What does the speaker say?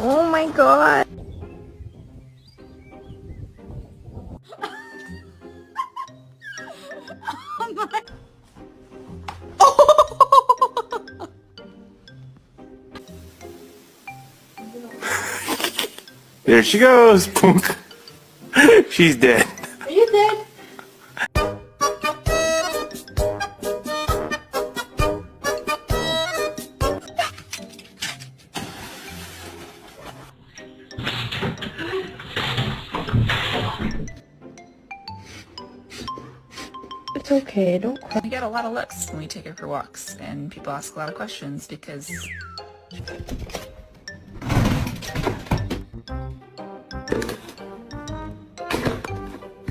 Oh my god. There she goes. Punk. She's dead. Are you dead? It's okay, don't cry. We get a lot of looks when we take her for walks, and people ask a lot of questions because